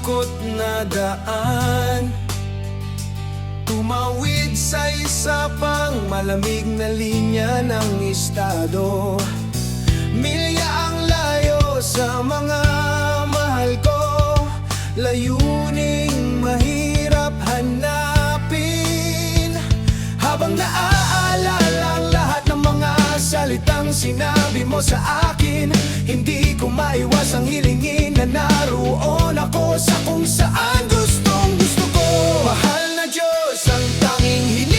ikot na daan, tumawid sa isa pang malamig na linya ng estado. Milya ang layo sa mga mahal ko, layuning mahirap hanapin. Habang naaalala ang lahat ng mga salitang sinabi mo sa akin, hindi ko maiwas ang hilingin na naroon ako sa kung saan gustong gusto ko. Mahal na Diyos, ang tanging hiling